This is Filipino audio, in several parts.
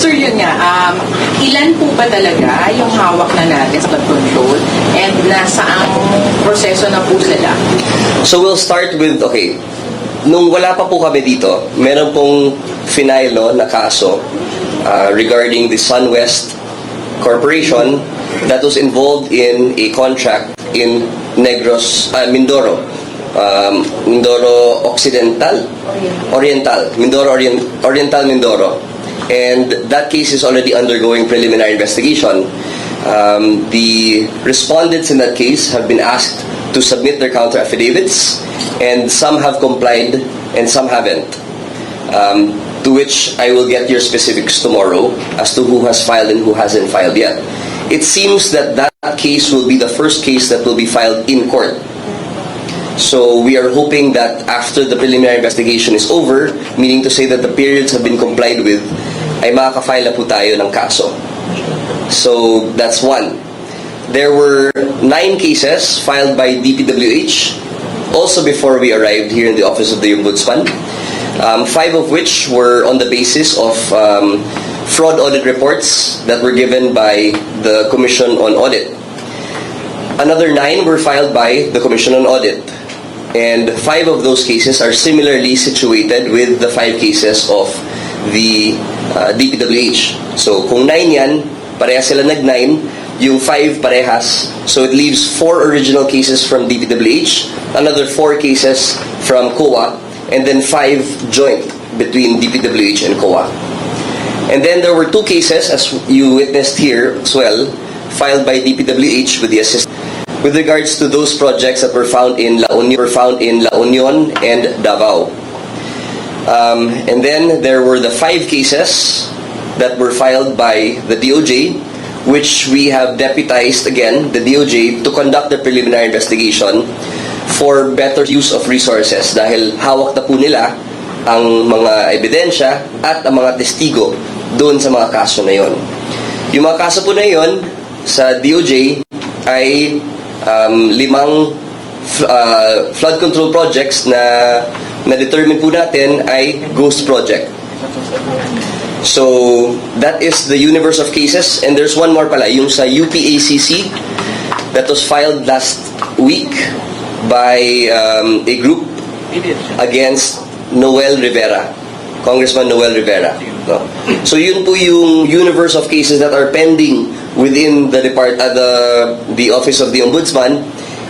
Sir, yun nga, ilan po ba talaga yung hawak na natin sa flood control and nasaang proseso na po sila? So we'll start with, okay, nung wala pa po kami dito, meron pong final na kaso regarding the SunWest Corporation that was involved in a contract in Mindoro. Mindoro Occidental? Oriental. Oriental Mindoro. And that case is already undergoing preliminary investigation. The respondents in that case have been asked to submit their counter affidavits, and some have complied and some haven't. To which I will get your specifics tomorrow as to who has filed and who hasn't filed yet. It seems that that case will be the first case that will be filed in court. So we are hoping that after the preliminary investigation is over, meaning to say that the periods have been complied with, ay makaka-file na po tayo ng kaso. So that's one. There were 9 cases filed by DPWH, also before we arrived here in the Office of the Ombudsman. 5 of which were on the basis of fraud audit reports that were given by the Commission on Audit. Another 9 were filed by the Commission on Audit. And 5 of those cases are similarly situated with the 5 cases of the DPWH. So kung 9 yan, parehas sila nag-9, yung 5 parehas. So it leaves 4 original cases from DPWH, another 4 cases from COA, and then 5 joint between DPWH and COA. And then there were 2 cases, as you witnessed here as well, filed by DPWH with the assistance with regards to those projects that were found in La Union and Davao. And then there were the 5 cases that were filed by the DOJ, which we have deputized again, the DOJ, to conduct the preliminary investigation for better use of resources dahil hawak na po nila ang mga ebidensya at ang mga testigo doon sa mga kaso na yon. Yung mga kaso po na yon sa DOJ ay 5 flood control projects na na-determine po natin ay ghost project. So, that is the universe of cases. And there's one more pala, yung sa UPACC that was filed last week by a group against Noel Rivera, Congressman Noel Rivera. No? So, yun po yung universe of cases that are pending within the the Office of the Ombudsman,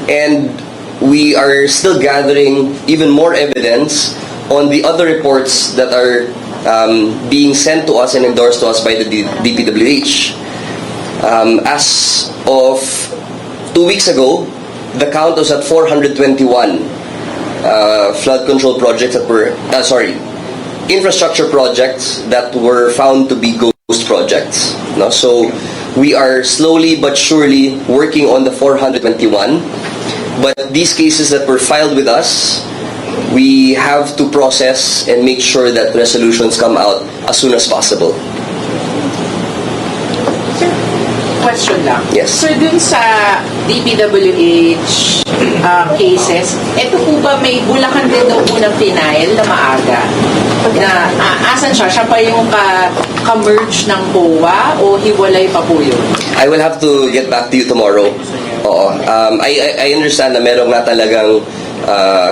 and we are still gathering even more evidence on the other reports that are being sent to us and endorsed to us by the DPWH. As of 2 weeks ago, the count was at 421 flood control projects that were, infrastructure projects that were found to be ghost projects. No? So we are slowly but surely working on the 421. But these cases that were filed with us, we have to process and make sure that resolutions come out as soon as possible. Sir, question lang. Yes. Sir, dun sa DPWH cases, ito po ba may Bulacan din daw po ng final na maaga? Na asan siya? Siya pa yung ka-merge ng COA o hiwalay pa po yun? I will have to get back to you tomorrow. Oo. I understand na meron nga talagang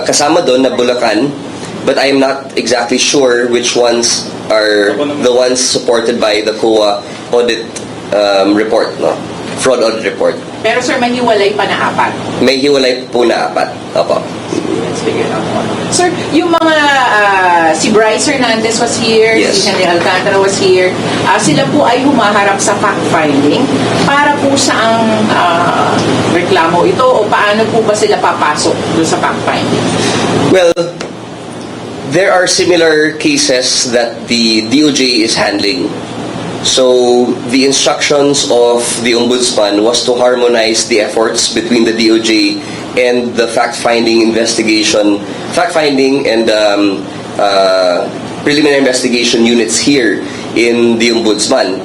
kasama doon na Bulacan, but I am not exactly sure which ones are the ones supported by the COA audit report, no? Fraud audit report. Pero sir, may hiwalay pa na 4? May hiwalay po na 4. Opo. Let's figure it out. Sir, yung mga si Bryce Hernandez was here, Yes. si Henry Alcantara was here, sila po ay humaharap sa fact-finding para po saang reklamo ito o paano po ba sila papasok doon sa fact-finding? Well, there are similar cases that the DOJ is handling. So, the instructions of the Ombudsman was to harmonize the efforts between the DOJ and the fact-finding and preliminary investigation units here in the Ombudsman.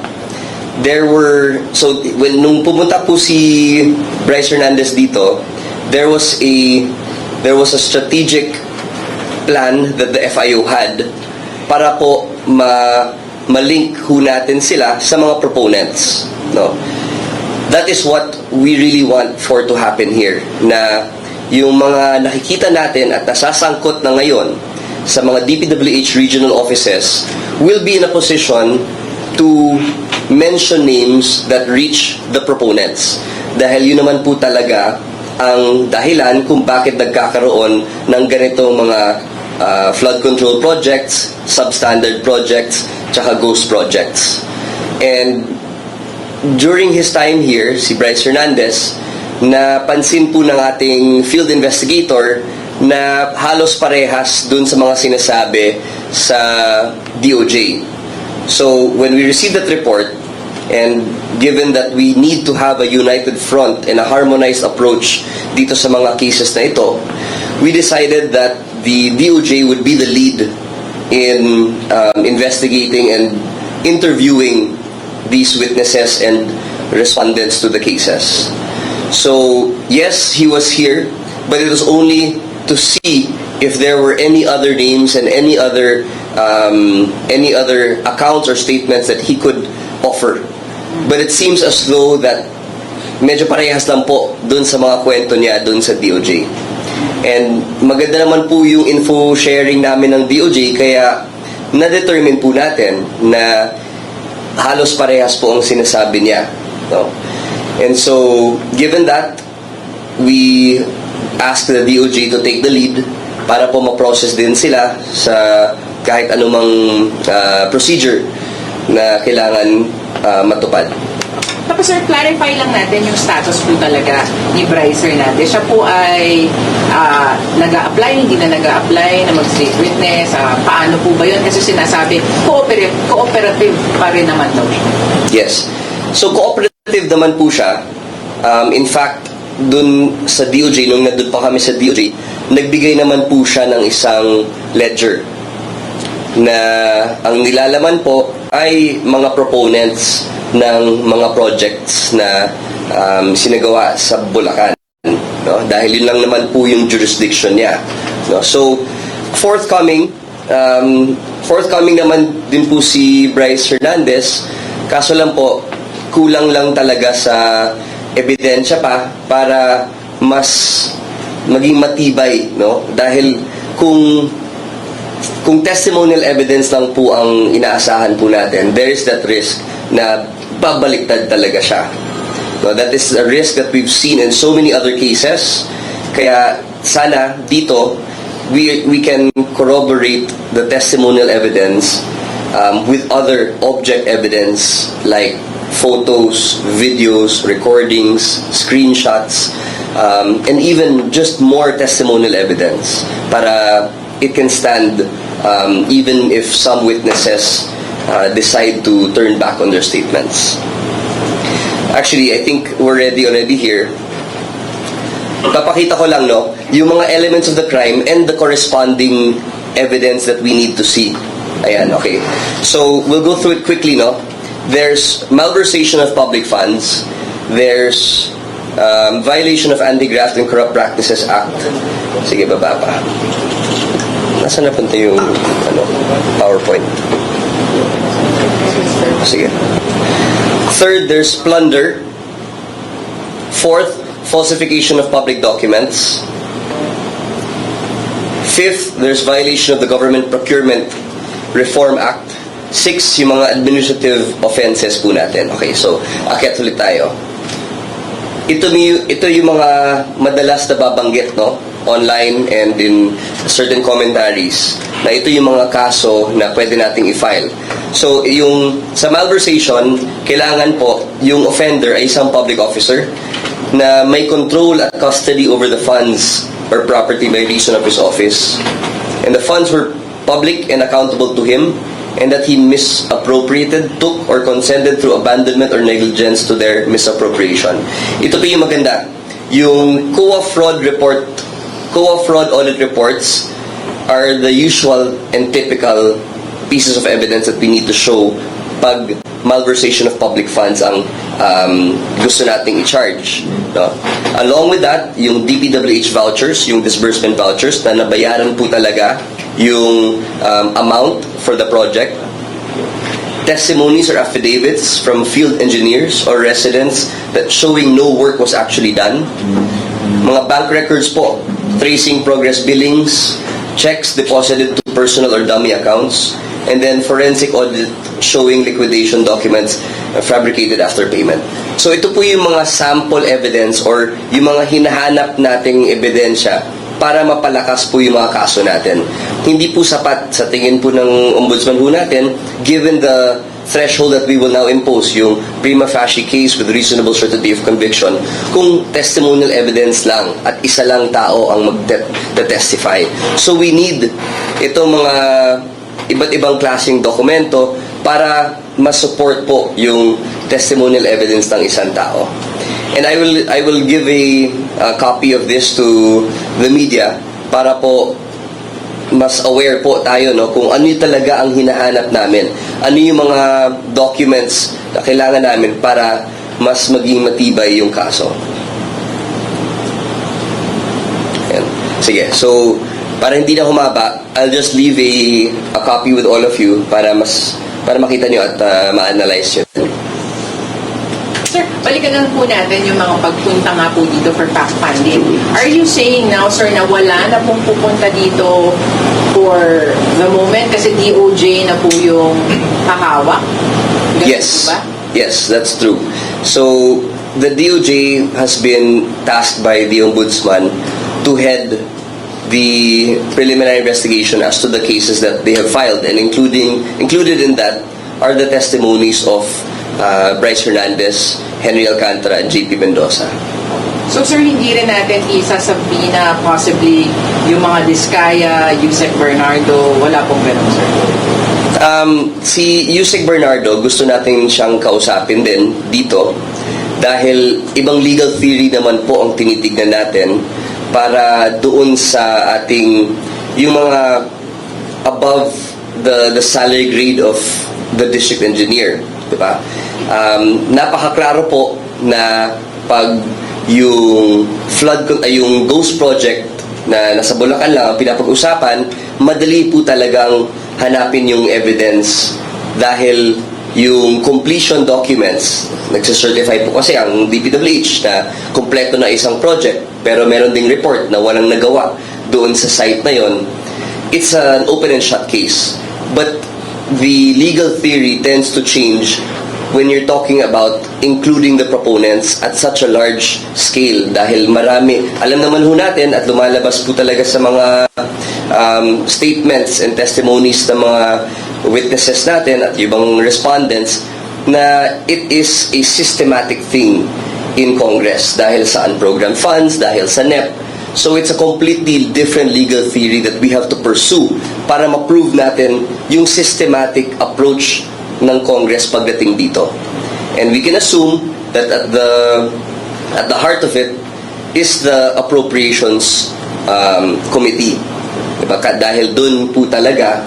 Nung pumunta po si Bryce Hernandez dito, there was a strategic plan that the FIO had para po malink ho natin sila sa mga proponents, no? That is what we really want for to happen here, na yung mga nakikita natin at nasasangkot na ngayon sa mga DPWH regional offices will be in a position to mention names that reach the proponents. Dahil yun naman po talaga ang dahilan kung bakit nagkakaroon ng ganitong mga flood control projects, substandard projects, tsaka ghost projects. And during his time here, si Bryce Hernandez, napansin po ng ating field investigator na halos parehas dun sa mga sinasabi sa DOJ. So, when we received that report, and given that we need to have a united front and a harmonized approach dito sa mga cases na ito, we decided that the DOJ would be the lead in investigating and interviewing these witnesses and respondents to the cases. So, yes, he was here, but it was only to see if there were any other names and any other accounts or statements that he could offer. But it seems as though that medyo parehas lang po dun sa mga kwento niya dun sa DOJ. And maganda naman po yung info sharing namin ng DOJ, kaya na-determine po natin na halos parehas po ang sinasabi niya, no? And so, given that, we asked the DOJ to take the lead para po ma-process din sila sa kahit anumang procedure na kailangan matupad. Tapos sir, clarify lang natin yung status po talaga ni Bryce Hernandez. Siya po ay nag-a-apply, hindi na nag-a-apply na mag-state witness. Paano po ba yun? Kasi sinasabi, cooperative pa rin naman daw siya. Yes. So, cooperative naman po siya. In fact, dun sa DOJ, nung nandun pa kami sa DOJ, nagbigay naman po siya ng isang ledger na ang nilalaman po ay mga proponents ng mga projects na sinagawa sa Bulacan, no? Dahil yun lang naman po yung jurisdiction niya, no? So forthcoming naman din po si Bryce Hernandez, kaso lang po kulang lang talaga sa ebidensya pa para mas maging matibay, no? Dahil kung testimonial evidence lang po ang inaasahan po natin, there is that risk na babaliktad talaga siya. No, that is a risk that we've seen in so many other cases. Kaya sana dito we can corroborate the testimonial evidence with other object evidence like photos, videos, recordings, screenshots, and even just more testimonial evidence para it can stand even if some witnesses decide to turn back on their statements. Actually, I think we're ready already here. Papakita ko lang, no, yung mga elements of the crime and the corresponding evidence that we need to see. Ayan, okay. So, we'll go through it quickly, no. There's malversation of public funds. There's violation of Anti-Graft and Corrupt Practices Act. Sige, baba pa. Nasaan napunta yung PowerPoint? Sige. Third, there's plunder. Fourth, falsification of public documents. Fifth, there's violation of the Government Procurement Reform Act. Six, yung mga administrative offenses po natin. Okay, so, akyat ulit tayo. Ito yung mga madalas na babanggit, no? Online and in certain commentaries, na ito yung mga kaso na pwede nating i-file. So, yung sa malversation, kailangan po yung offender ay isang public officer na may control at custody over the funds or property by reason of his office. And the funds were public and accountable to him, and that he misappropriated, took, or consented through abandonment or negligence to their misappropriation. Ito po yung maganda. Yung COA fraud audit reports are the usual and typical pieces of evidence that we need to show pag malversation of public funds ang gusto nating i-charge, no? Along with that, yung DPWH vouchers, yung disbursement vouchers na nabayaran po talaga yung amount for the project. testimonies or affidavits from field engineers or residents that showing no work was actually done. Mga bank records po, tracing progress billings, checks deposited to personal or dummy accounts, and then forensic audit showing liquidation documents fabricated after payment. So ito po yung mga sample evidence or yung mga hinahanap nating ebidensya para mapalakas po yung mga kaso natin. Hindi po sapat sa tingin po ng ombudsman po natin, given the threshold that we will now impose, yung prima facie case with reasonable certainty of conviction, kung testimonial evidence lang at isa lang tao ang mag-testify. So we need itong mga iba't ibang klaseng dokumento para ma-support po yung testimonial evidence ng isang tao. And I will give a copy of this to the media para po mas aware po tayo kung ano yung talaga ang hinahanap namin. Ano yung mga documents na kailangan namin para mas maging matibay yung kaso. Ayan. Sige, so para hindi na humaba, I'll just leave a copy with all of you para makita nyo at ma-analyze nyo. Sir, balikan lang po natin yung mga pagpunta nga po dito for fact-finding. Are you saying now, sir, na wala na pong pupunta dito for the moment kasi DOJ na po yung hahawak? Ganun Yes. po ba? Yes, that's true. So, the DOJ has been tasked by the Ombudsman to head the preliminary investigation as to the cases that they have filed, and included in that are the testimonies of Bryce Hernandez, Henry Alcantara, and JP Mendoza. So, sir, hindi rin natin isasabi na possibly yung mga Diskaya, Yusek Bernardo, wala pong ganun, sir? Si Yusek Bernardo, gusto natin siyang kausapin din dito dahil ibang legal theory naman po ang tinitignan natin para doon sa ating yung mga above the salary grade of the district engineer, di ba? Napakaklaro po na pag yung yung ghost project na nasa Bulacan lang ang pinapag-usapan, madali po talagang hanapin yung evidence dahil yung completion documents, nagsicertify po kasi ang DPWH na kompleto na isang project, pero meron ding report na walang nagawa doon sa site na yon. It's an open and shut case. But the legal theory tends to change when you're talking about including the proponents at such a large scale dahil marami, alam naman ho natin at lumalabas po talaga sa mga statements and testimonies ng mga witnesses natin at ibang respondents na it is a systematic thing in Congress dahil sa unprogrammed funds, dahil sa NEP. So it's a completely different legal theory that we have to pursue para ma-prove natin yung systematic approach ng Congress pagdating dito. And we can assume that at the heart of it is the Appropriations Committee. Diba? Dahil dun po talaga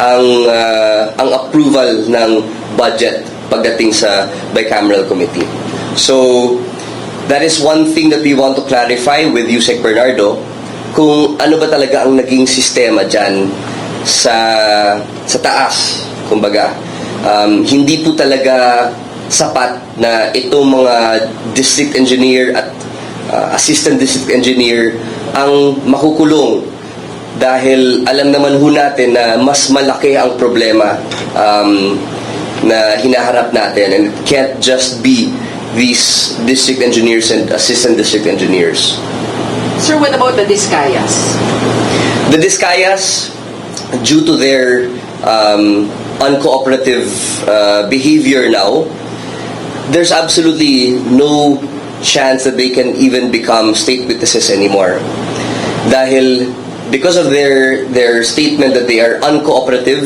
ang approval ng budget pagdating sa bicameral committee. So that is one thing that we want to clarify with Yusek Bernardo, kung ano ba talaga ang naging sistema dyan sa taas, kumbaga. Hindi po talaga sapat na itong mga district engineer at assistant district engineer ang makukulong dahil alam naman ho natin na mas malaki ang problema na hinaharap natin, and it can't just be these district engineers and assistant district engineers. Sir, what about the Diskayas? The Diskayas, due to their uncooperative behavior now, there's absolutely no chance that they can even become state witnesses anymore. Dahil because of their statement that they are uncooperative,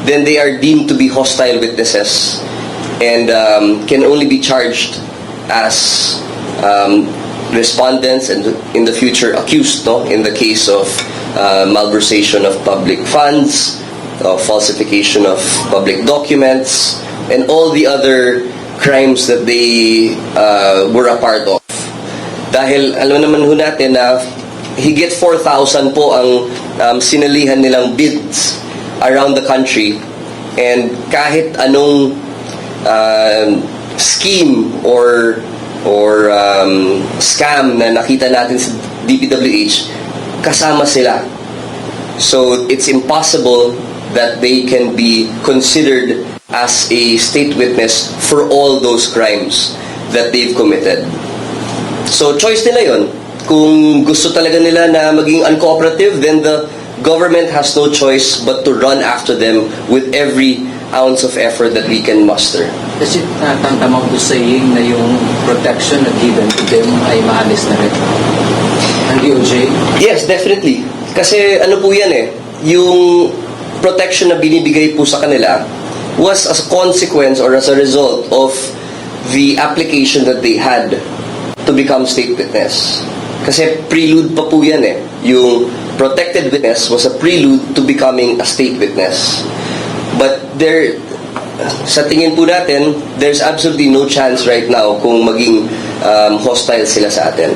then they are deemed to be hostile witnesses and can only be charged as respondents and in the future accused, in the case of malversation of public funds, falsification of public documents, and all the other crimes that they were a part of. Dahil alam naman ho natin na higit 4,000 po ang sinalihan nilang bids around the country And kahit anong scheme or scam na nakita natin sa DPWH, kasama sila. So it's impossible that they can be considered as a state witness for all those crimes that they've committed. So choice nila yon. Kung gusto talaga nila na maging uncooperative, then the government has no choice but to run after them with every ounce of effort that we can muster. Kasi tantamang to saying na yung protection na given to them ay maalis na rin ang DOJ? Yes, definitely. Kasi ano po yan yung protection na binibigay po sa kanila was as a consequence or as a result of the application that they had to become state witness. Kasi prelude pa po yan Yung protected witness was a prelude to becoming a state witness. But sa tingin po natin, there's absolutely no chance right now kung maging hostile sila sa atin.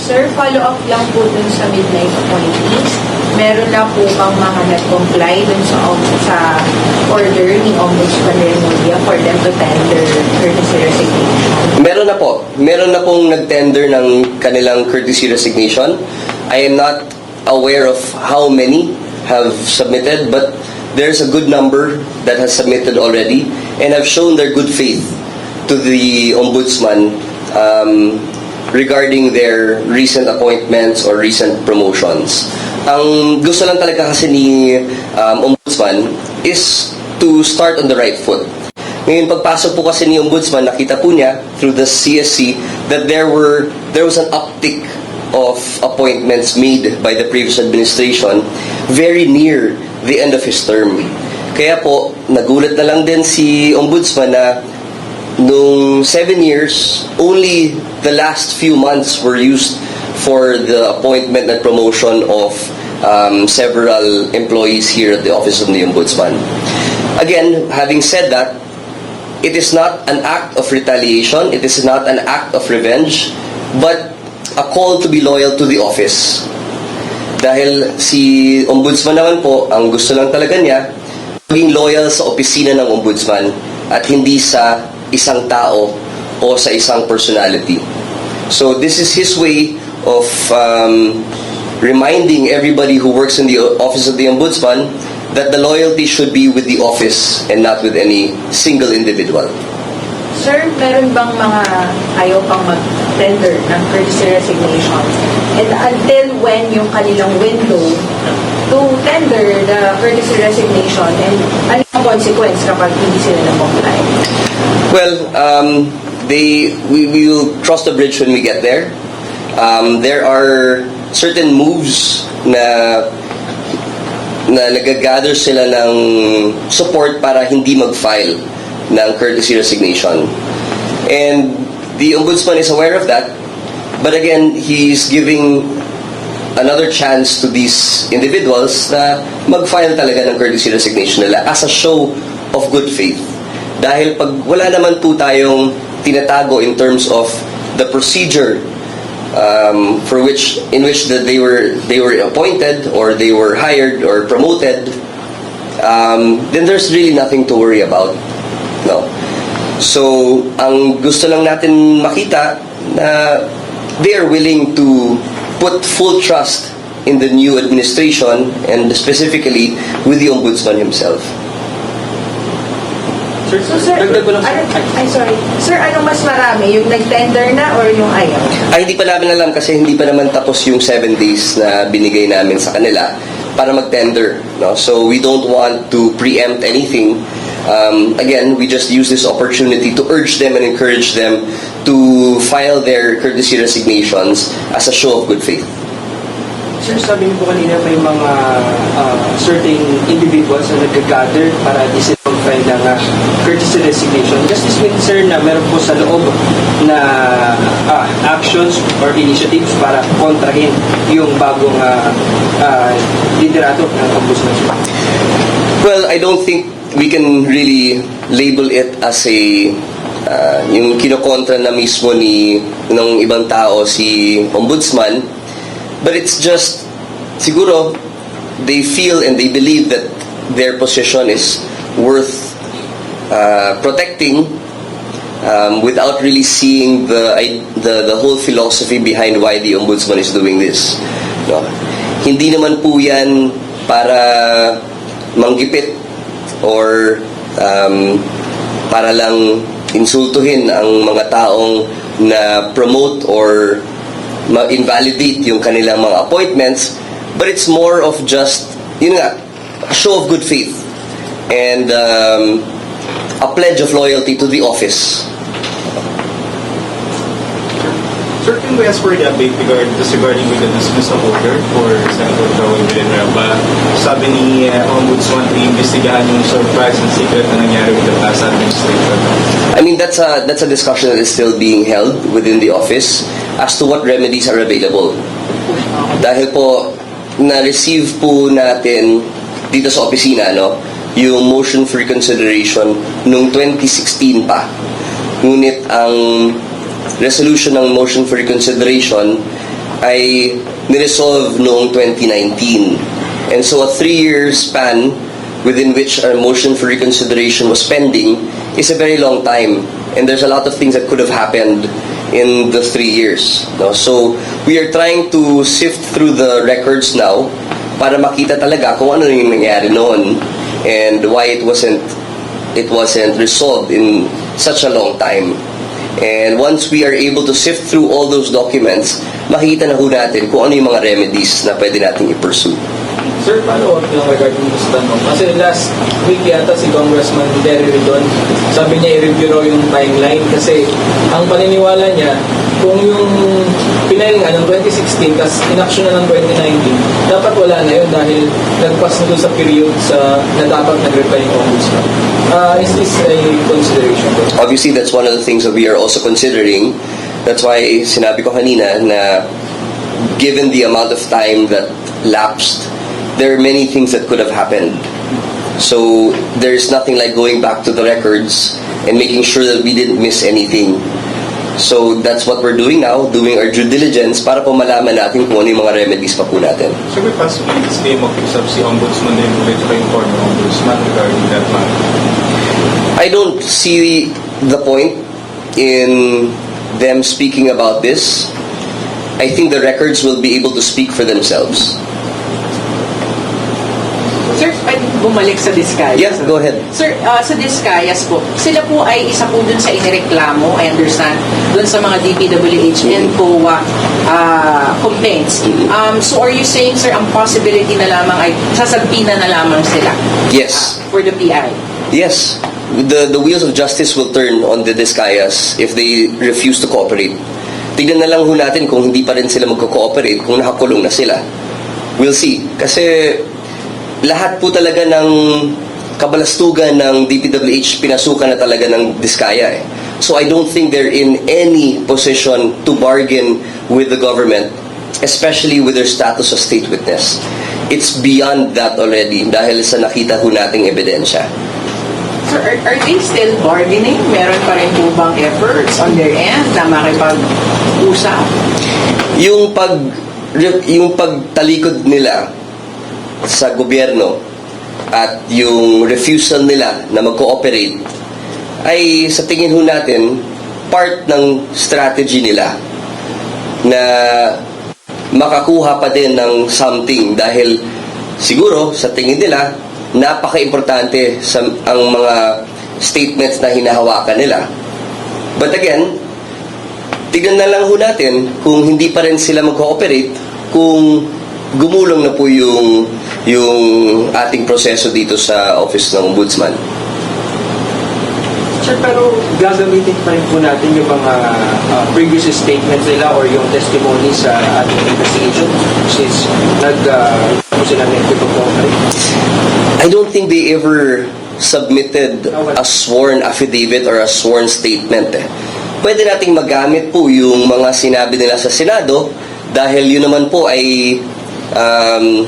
Sir, follow-up lang po dun sa midnight appointees. Meron na po bang mga nag-comply dun sa order ni Ombudsman Remulla for them to tender courtesy resignation? Meron na po. Meron na pong nag-tender ng kanilang courtesy resignation. I am not aware of how many have submitted, but there's a good number that has submitted already and have shown their good faith to the Ombudsman regarding their recent appointments or recent promotions. Ang gusto lang talaga kasi ni Ombudsman is to start on the right foot. Ngayon, pagpasok po kasi ni Ombudsman, nakita po niya through the CSC that there was an uptick of appointments made by the previous administration very near the end of his term. Kaya po, nagulat na lang din si Ombudsman na nung 7 years, only the last few months were used for the appointment and promotion of several employees here at the Office of the Ombudsman. Again, having said that, it is not an act of retaliation, it is not an act of revenge, but a call to be loyal to the office. Dahil si Ombudsman naman po, ang gusto lang talaga niya, maging loyal sa opisina ng Ombudsman at hindi sa isang tao o sa isang personality. So this is his way of reminding everybody who works in the Office of the Ombudsman that the loyalty should be with the office and not with any single individual. Sir, meron bang mga ayaw pang mag-tender ng courtesy resignation? And until when yung kanilang window to tender the courtesy resignation and ano ang consequence kapag hindi sila na-comply? Well, we will cross the bridge when we get there. There are certain moves na nagagather sila ng support para hindi mag-file ng courtesy resignation. And the Ombudsman is aware of that, but again, he's giving another chance to these individuals na mag-file talaga ng courtesy resignation nila as a show of good faith. Dahil pag wala naman po tayong tinatago in terms of the procedure in which that they were appointed or they were hired or promoted, then there's really nothing to worry about. No. So, ang gusto lang natin makita na they are willing to put full trust in the new administration and specifically with the Ombudsman himself. So, sir, sorry. Sir, ano mas marami? Yung nag-tender na or yung ayaw? Ay, hindi pa namin alam kasi hindi pa naman tapos yung 7 days na binigay namin sa kanila para mag-tender. No? So, we don't want to preempt anything. Again, we just use this opportunity to urge them and encourage them to file their courtesy resignations as a show of good faith. Sir, sabi niyo po kanina may mga certain individuals na nag-gather para file ng courtesy resignation. Does this mean, sir, na meron po sa loob na actions or initiatives para kontrahin yung bagong liderato ng Ombudsman? Well, I don't think we can really label it as a yung kinokontra na mismo ng ibang tao si Ombudsman, but it's just siguro they feel and they believe that their position is worth protecting without really seeing the whole philosophy behind why the Ombudsman is doing this. No? Hindi naman po yan para manggipit or para lang insultuhin ang mga taong na promote or ma-invalidate yung kanilang mga appointments, but it's more of just, yun nga, a show of good faith and a pledge of loyalty to the office. Sir, can we ask for the update regarding with the dismissal order for Senator Joey Villanueva? Sabi ni Ombudsman, iimbestigahan yung surprise and secret na nangyari with the past administration. I mean, that's a discussion that is still being held within the office as to what remedies are available. Dahil po, na-receive po natin dito sa opisina, no, yung motion for reconsideration noong 2016 pa. Ngunit ang resolution ng motion for reconsideration ay niresolve noong 2019. And so a 3-year span within which a motion for reconsideration was pending is a very long time. And there's a lot of things that could have happened in the 3 years. No? So we are trying to sift through the records now para makita talaga kung ano yung nangyari noon and why it wasn't resolved in such a long time. And once we are able to sift through all those documents, makikita na ho natin kung ano yung mga remedies na pwede nating i-pursue. Sir, follow-up lang regarding sa tanong. Kasi last week yata si Congressman Derry Ridon, sabi niya i-review raw yung timeline kasi ang paniniwala niya, kung yung pinail nga ng 2016 tas inaction na ng 2019, dapat wala na yun dahil nagpas na doon sa period na dapat nag-reply yung Ombudsman. Is this a consideration? Obviously, that's one of the things that we are also considering. That's why sinabi ko kanina na given the amount of time that lapsed, there are many things that could have happened. So there's nothing like going back to the records and making sure that we didn't miss anything. So that's what we're doing now, doing our due diligence para po malaman natin kung ano yung mga remedies pa po natin. Should we possibly stay mag-usap si Ombudsman din ulit sa inform ng Ombudsman regarding that matter? I don't see the point in them speaking about this. I think the records will be able to speak for themselves. Sir, pwede bumalik sa Discayas? Yeah, go ahead. Sir, sa Discayas po, sila po ay isa po dun sa inireklamo, I understand, dun sa mga DPWH and COA complaints. So are you saying, sir, ang possibility na lamang ay sasagpina na lamang sila? Yes. For the PI? Yes. The wheels of justice will turn on the Discayas if they refuse to cooperate. Tignan na lang ho natin kung hindi pa rin sila magko-cooperate, kung nakakulong na sila. We'll see. Kasi lahat po talaga ng kabalastugan ng DPWH pinasukan na talaga ng Diskaya. So I don't think they're in any position to bargain with the government, especially with their status as state witness. It's beyond that already dahil sa nakita ho nating ebidensya. Sir, are they still bargaining? Meron pa rin po bang efforts on their end na makipag-usap? Yung pagtalikod nila sa gobyerno at yung refusal nila na mag-cooperate ay sa tingin ho natin part ng strategy nila na makakuha pa din ng something dahil siguro sa tingin nila napaka-importante ang mga statements na hinahawakan nila. But again, tignan na lang ho natin kung hindi pa rin sila mag-cooperate, kung gumulong na po yung ating proseso dito sa Office ng Ombudsman. Sir, pero gagamitin pa rin po natin yung mga previous statements nila or yung testimony sa ating investigation since sila I don't think they ever submitted a sworn affidavit or a sworn statement. Pwede nating magamit po yung mga sinabi nila sa Senado dahil yun naman po ay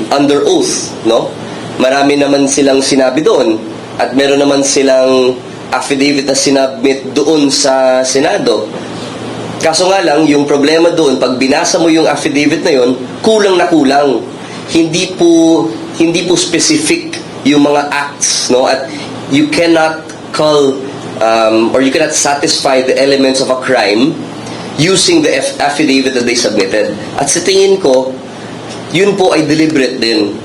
under oath, no? Marami naman silang sinabi doon at meron naman silang affidavit na sinabmit doon sa Senado. Kaso nga lang, yung problema doon, pag binasa mo yung affidavit na yun, kulang na kulang. Hindi po specific yung mga acts, no? At you cannot call or you cannot satisfy the elements of a crime using the affidavit that they submitted. At sa tingin ko, yun po ay deliberate din.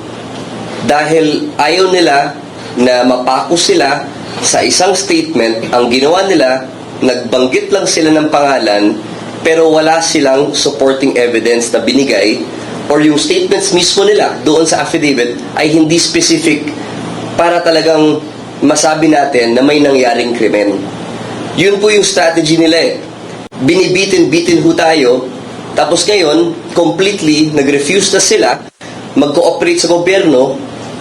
Dahil ayaw nila na mapako sila sa isang statement, ang ginawa nila, nagbanggit lang sila ng pangalan, pero wala silang supporting evidence na binigay, or yung statements mismo nila doon sa affidavit ay hindi specific para talagang masabi natin na may nangyaring krimen. Yun po yung strategy nila eh. Binibitin-bitin ho tayo, tapos ngayon, completely nag-refuse na sila mag-cooperate sa gobyerno,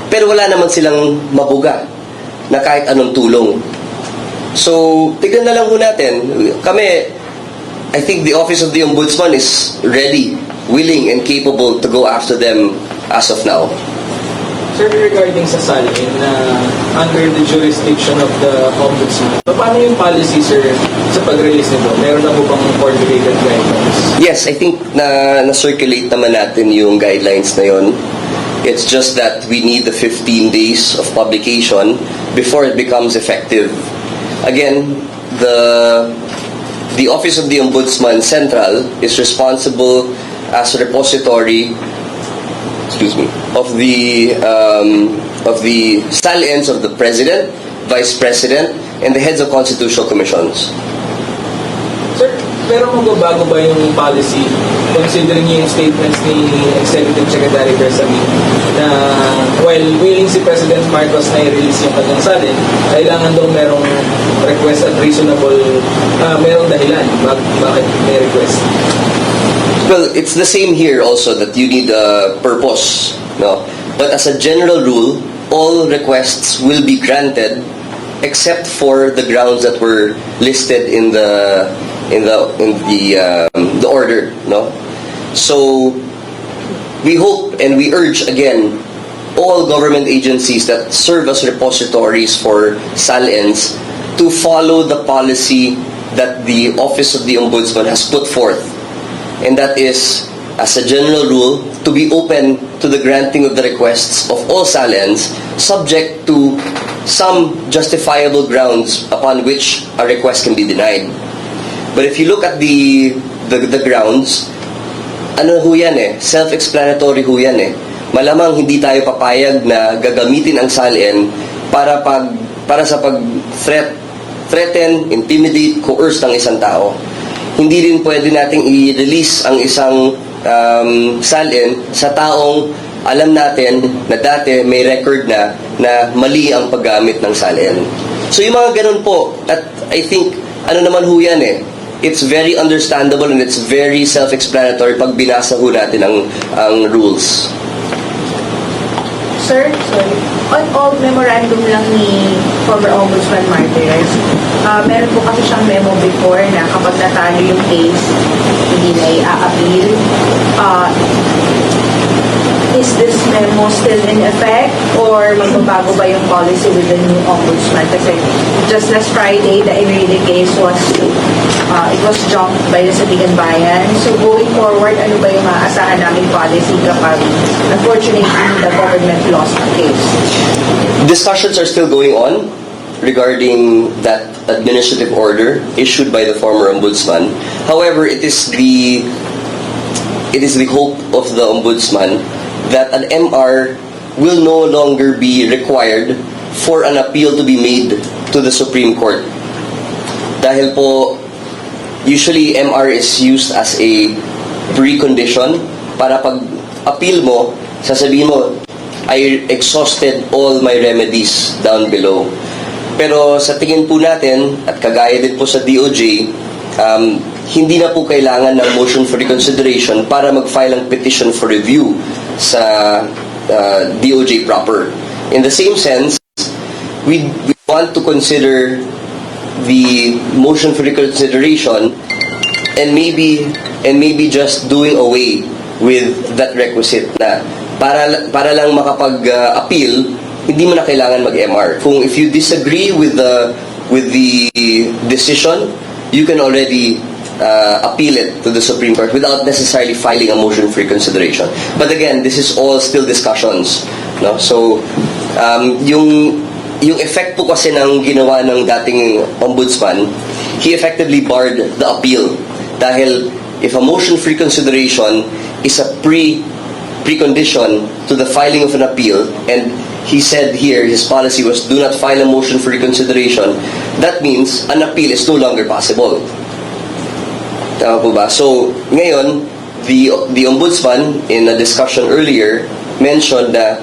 pero wala naman silang mabuga na kahit anong tulong. So, tignan na lang ho natin. Kami, I think the Office of the Ombudsman is ready, willing, and capable to go after them as of now. Sir, regarding sa salin na under the jurisdiction of the Ombudsman, paano yung policy, sir, sa pag-release nito? Meron na po bang formulated guidelines? Yes, I think na-circulate naman natin yung guidelines na yon. It's just that we need the 15 days of publication before it becomes effective. Again, the Office of the Ombudsman Central is responsible as a repository, of the salience of the President, Vice President, and the heads of constitutional commissions. Sir, pero magbabago ba yung policy considering yung statements ni Executive Secretary Bersamin na while willing si President Marcos na i-release yung kanyang salin, kailangan daw merong request at reasonable, merong dahilan bakit may request? Well, it's the same here also that you need a purpose, no? But as a general rule, all requests will be granted except for the grounds that were listed in the order, no? So we hope and we urge again all government agencies that serve as repositories for salience to follow the policy that the Office of the Ombudsman has put forth, and that is, as a general rule, to be open to the granting of the requests of all salience, subject to some justifiable grounds upon which a request can be denied. But if you look at the grounds, ano ho yan eh, self-explanatory ho yan eh. Malamang hindi tayo papayag na gagamitin ang salin para sa threaten, intimidate, coerce ng isang tao. Hindi rin pwede nating i-release ang isang salin sa taong alam natin na dati may record na mali ang paggamit ng salin. So yung mga ganun po, at I think, ano naman ho yan eh, it's very understandable and it's very self-explanatory pag binasa ho natin ang rules. Sir, sorry. On memorandum lang ni former Ombudsman Martires, meron po kasi siyang memo before na kapag natalo yung case, hindi na i-a-appeal. Is this memo still in effect or magbabago ba yung policy with the new Ombudsman? Kasi just last Friday, the Enrile case was jumped by the Satigan Bayan. So going forward, ano ba yung maaasahan naming policy kapag unfortunately the government lost the case? Discussions are still going on regarding that administrative order issued by the former ombudsman. However, it is the hope of the ombudsman that an MR will no longer be required for an appeal to be made to the Supreme Court. Dahil po, usually MR is used as a precondition para pag appeal mo, sasabihin mo, I exhausted all my remedies down below. Pero sa tingin po natin, at kagaya din po sa DOJ, hindi na po kailangan ng motion for reconsideration para mag-file ang petition for review sa DOJ proper. In the same sense, we want to consider the motion for reconsideration and maybe just doing away with that requisite na para lang makapag-appeal, hindi mo na kailangan mag-MR. Kung if you disagree with the decision, you can already appeal it to the Supreme Court without necessarily filing a motion for reconsideration. But again, this is all still discussions, no? So yung yung effect po kasi ng ginawa ng dating ombudsman, he effectively barred the appeal. Dahil if a motion for reconsideration is a precondition to the filing of an appeal, and he said here his policy was do not file a motion for reconsideration, that means an appeal is no longer possible. Tama po ba? So, ngayon, the ombudsman in a discussion earlier mentioned na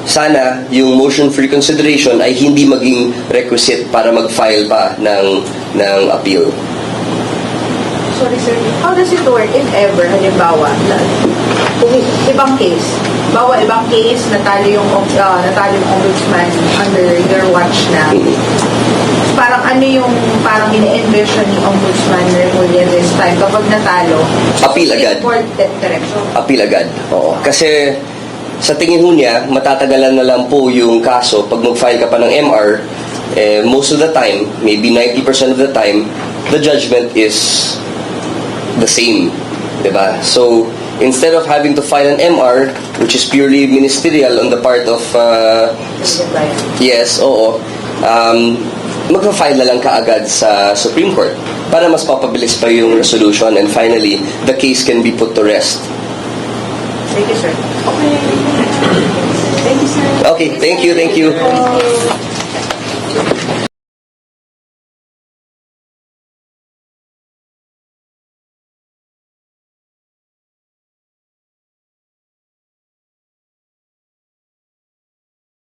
sana yung motion for reconsideration ay hindi maging requisite para mag-file pa ng appeal. Sorry sir, how does it work if ever, halimbawa, kung ibang case, ibang case, natalo yung ombudsman under your watch na, parang ano yung parang ina-envision ni Ombudsman Remulla this time kapag natalo? Appeal agad. For that direction. Appeal agad. Oo. Kasi sa tingin ho niya, matatagalan na lang po yung kaso pag mag-file ka pa ng MR, most of the time, maybe 90% of the time, the judgment is the same. Diba? So, instead of having to file an MR, which is purely ministerial on the part of... yes, oo. Magpa-file na lang kaagad sa Supreme Court para mas papabilis pa yung resolution and finally, the case can be put to rest. Thank you, sir. Okay. Thank you, sir. Okay, thank you.